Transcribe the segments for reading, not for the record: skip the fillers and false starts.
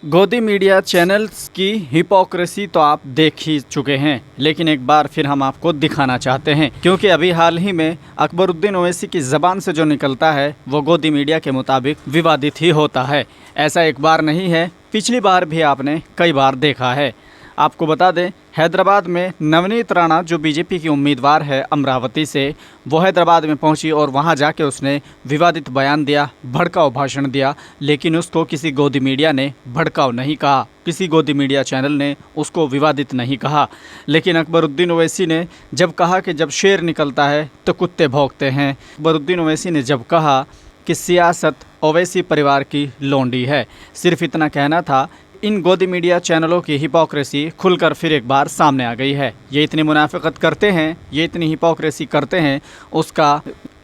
गोदी media channels की hypocrisy तो आप देख ही चुके हैं, लेकिन एक बार फिर हम आपको दिखाना चाहते हैं क्योंकि अभी हाल ही में अकबरुद्दीन ओवैसी की ज़बान से जो निकलता है वो गोदी मीडिया के मुताबिक विवादित ही होता है। ऐसा एक बार नहीं है, पिछली बार भी आपने कई बार देखा है। आपको बता दें, हैदराबाद में नवनीत राणा जो बीजेपी की उम्मीदवार है अमरावती से, वो हैदराबाद में पहुंची और वहां जाके उसने विवादित बयान दिया, भड़काऊ भाषण दिया, लेकिन उसको किसी गोदी मीडिया ने भड़काऊ नहीं कहा, किसी गोदी मीडिया चैनल ने उसको विवादित नहीं कहा। लेकिन अकबरुद्दीन ओवैसी ने जब कहा कि जब शेर निकलता है तो कुत्ते भौंकते हैं, अकबरुद्दीन ओवैसी ने जब कहा कि सियासत ओवैसी परिवार की लोंडी है, सिर्फ इतना कहना था, इन गोदी मीडिया चैनलों की हिपोक्रेसी खुलकर फिर एक बार सामने आ गई है। ये इतनी मुनाफिकत करते हैं, ये इतनी हिपोक्रेसी करते हैं, उसका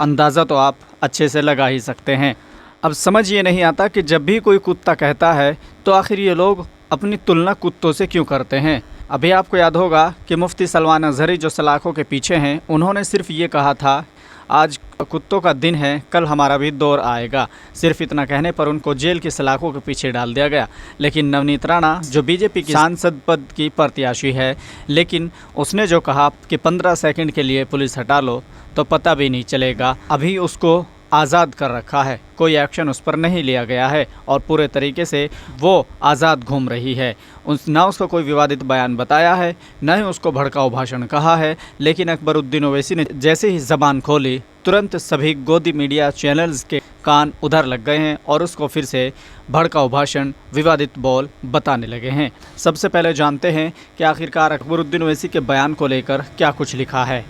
अंदाज़ा तो आप अच्छे से लगा ही सकते हैं। अब समझ ये नहीं आता कि जब भी कोई कुत्ता कहता है तो आखिर ये लोग अपनी तुलना कुत्तों से क्यों करते हैं। अभी आपको याद होगा कि मुफ्ती सलमान अज़हरी जो सलाखों के पीछे हैं, उन्होंने सिर्फ ये कहा था आज कुत्तों का दिन है, कल हमारा भी दौर आएगा। सिर्फ इतना कहने पर उनको जेल की सलाखों के पीछे डाल दिया गया। लेकिन नवनीत राणा जो बीजेपी की सांसद पद की प्रत्याशी है, लेकिन उसने जो कहा कि 15 सेकंड के लिए पुलिस हटा लो तो पता भी नहीं चलेगा, अभी उसको आज़ाद कर रखा है, कोई एक्शन उस पर नहीं लिया गया है और पूरे तरीके से वो आज़ाद घूम रही है। ना उसको कोई विवादित बयान बताया है, न ही उसको भड़काऊ भाषण कहा है। लेकिन अकबरुद्दीन ओवैसी ने जैसे ही ज़बान खोली, तुरंत सभी गोदी मीडिया चैनल्स के कान उधर लग गए हैं और उसको फिर से भड़काऊ भाषण, विवादित बोल बताने लगे हैं। सबसे पहले जानते हैं कि आखिरकार अकबरुद्दीन ओवैसी के बयान को लेकर क्या कुछ लिखा है।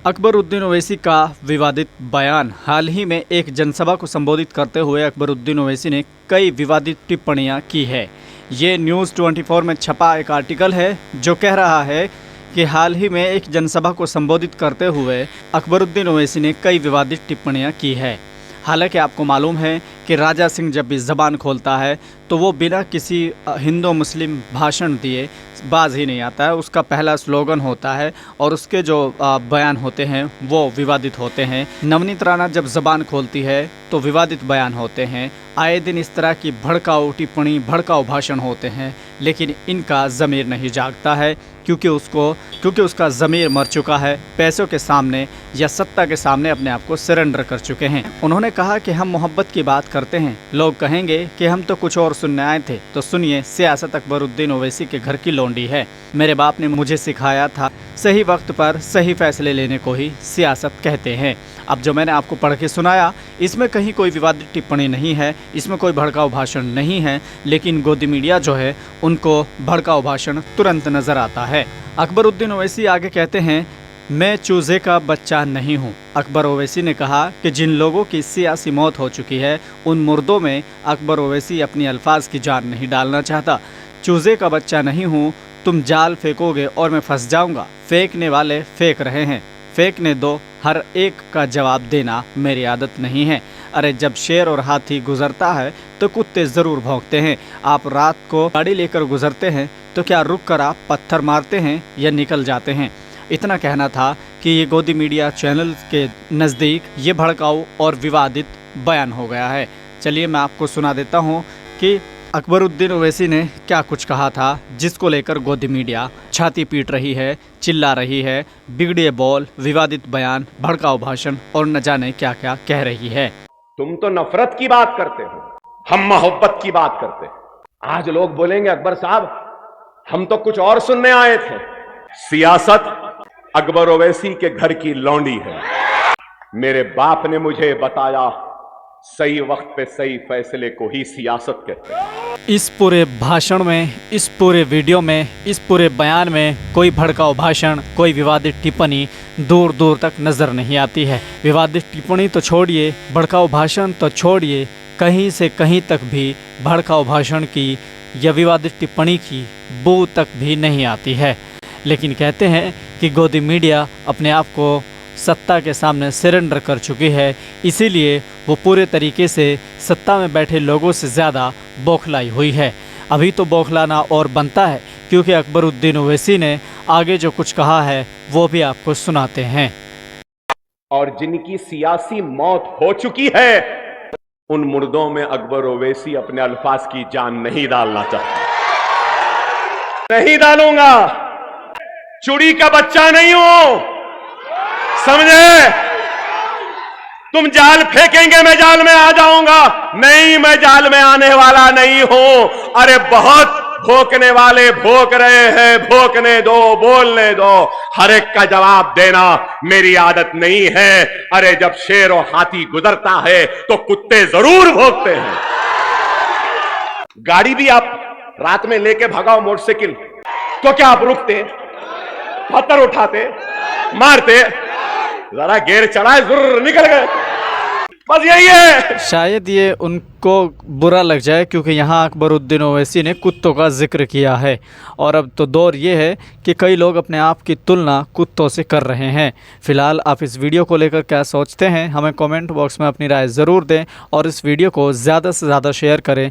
अकबरुद्दीन ओवैसी का विवादित बयान। हाल ही में एक जनसभा को संबोधित करते हुए अकबरुद्दीन ओवैसी ने कई विवादित टिप्पणियां की है। ये न्यूज़ 24 में छपा एक आर्टिकल है जो कह रहा है कि हाल ही में एक जनसभा को संबोधित करते हुए अकबरुद्दीन ओवैसी ने कई विवादित टिप्पणियां की है। हालांकि आपको मालूम है कि राजा सिंह जब भी ज़बान खोलता है तो वो बिना किसी हिंदू मुस्लिम भाषण दिए बाज ही नहीं आता है। उसका पहला स्लोगन होता है और उसके जो बयान होते हैं वो विवादित होते हैं। नवनीत राणा जब ज़बान खोलती है तो विवादित बयान होते हैं। आए दिन इस तरह की भड़काऊ टिप्पणी, भड़काऊ भाषण होते हैं, लेकिन इनका ज़मीर नहीं जागता है क्योंकि उसका ज़मीर मर चुका है। पैसों के सामने या सत्ता के सामने अपने आप को सरेंडर कर चुके हैं। उन्होंने कहा कि हम मोहब्बत की बात करते हैं, लोग कहेंगे कि हम तो कुछ और सुनने आए थे। तो सुनिए, सियासत अकबरुद्दीन ओवैसी के घर की लोंडी है। मेरे बाप ने मुझे सिखाया था, सही वक्त पर सही फैसले लेने को ही सियासत कहते हैं। अब जो मैंने आपको पढ़ के सुनाया, इसमें कहीं कोई विवादित टिप्पणी नहीं है, इसमें कोई भड़काऊ भाषण नहीं है, लेकिन गोदी मीडिया जो है उनको भड़काऊ भाषण तुरंत नज़र आता है। अकबरुद्दीन ओवैसी आगे कहते हैं, मैं चूजे का बच्चा नहीं हूँ। अकबर ओवैसी ने कहा कि जिन लोगों की सियासी मौत हो चुकी है उन मुर्दों में अकबर ओवैसी अपनी अल्फाज की जान नहीं डालना चाहता। चूजे का बच्चा नहीं हूँ, तुम जाल फेंकोगे और मैं फंस जाऊँगा। फेंकने वाले फेंक रहे हैं, फेंकने दो, हर एक का जवाब देना मेरी आदत नहीं है। अरे जब शेर और हाथी गुजरता है तो कुत्ते ज़रूर भौंकते हैं। आप रात को गाड़ी लेकर गुजरते हैं तो क्या रुक कर आप पत्थर मारते हैं या निकल जाते हैं। इतना कहना था कि ये गोदी मीडिया चैनल के नज़दीक ये भड़काऊ और विवादित बयान हो गया है। चलिए मैं आपको सुना देता हूँ कि अकबरुद्दीन ओवैसी ने क्या कुछ कहा था, जिसको लेकर गोदी मीडिया छाती पीट रही है, चिल्ला रही है, बिगड़े बोल, विवादित बयान, भड़काऊ भाषण और न जाने क्या क्या कह रही है। तुम तो नफरत की बात करते हो, हम मोहब्बत की बात करते हैं। आज लोग बोलेंगे अकबर साहब हम तो कुछ और सुनने आए थे। सियासत अकबर ओवैसी के घर की लौंडी है। मेरे बाप ने मुझे बताया, सही वक्त पे सही फैसले को ही सियासत कहते हैं। इस पूरे भाषण में, इस पूरे वीडियो में, इस पूरे बयान में कोई भड़काऊ भाषण, कोई विवादित टिप्पणी दूर दूर तक नज़र नहीं आती है। विवादित टिप्पणी तो छोड़िए, भड़काऊ भाषण तो छोड़िए, कहीं से कहीं तक भी भड़काऊ भाषण की या विवादित टिप्पणी की बू तक भी नहीं आती है। लेकिन कहते हैं कि गोदी मीडिया अपने आप को सत्ता के सामने सरेंडर कर चुकी है, इसीलिए वो पूरे तरीके से सत्ता में बैठे लोगों से ज़्यादा बौखलाई हुई है। अभी तो बौखलाना और बनता है क्योंकि अकबरुद्दीन ओवैसी ने आगे जो कुछ कहा है वो भी आपको सुनाते हैं। और जिनकी सियासी मौत हो चुकी है उन मुर्दों में अकबर ओवैसी अपने अल्फाज की जान नहीं डालना चाहता। नहीं डालूंगा, चुड़ी का बच्चा नहीं हूं, समझे? तुम जाल फेंकेंगे मैं जाल में आ जाऊंगा, नहीं, मैं जाल में आने वाला नहीं हूं। अरे बहुत भोंकने वाले भोंक रहे हैं, भोंकने दो, बोलने दो, हर एक का जवाब देना मेरी आदत नहीं है। अरे जब शेर और हाथी गुजरता है तो कुत्ते जरूर भौंकते हैं। गाड़ी भी आप रात में लेके भगाओ मोटरसाइकिल, तो क्या आप रुकते, पत्थर उठाते, मारते, जरा गेर चढ़ाए, जुर्र निकल गए, बस यही है। शायद ये उनको बुरा लग जाए क्योंकि यहाँ अकबरुद्दीन ओवैसी ने कुत्तों का जिक्र किया है, और अब तो दौर ये है कि कई लोग अपने आप की तुलना कुत्तों से कर रहे हैं। फ़िलहाल आप इस वीडियो को लेकर क्या सोचते हैं, हमें कमेंट बॉक्स में अपनी राय ज़रूर दें और इस वीडियो को ज़्यादा से ज़्यादा शेयर करें